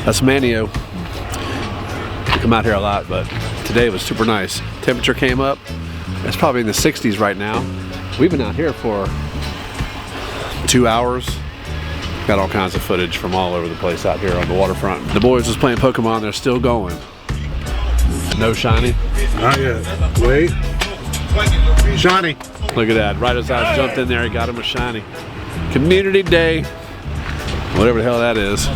That's Manteo. We come out here a lot, but today was super nice. Temperature came up. It's probably in the 60s right now. We've been out here for 2 hours. Got all kinds of footage from all over the place out here on the waterfront. The boys was playing Pokemon. They're still going. No shiny? Not yet. Wait. Shiny. Look at that. Right as I jumped in there, he got him a shiny. Community Day. Whatever the hell that is.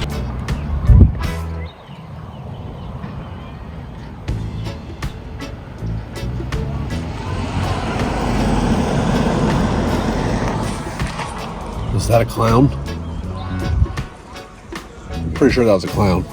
Is that a clown? I'm pretty sure that was a clown.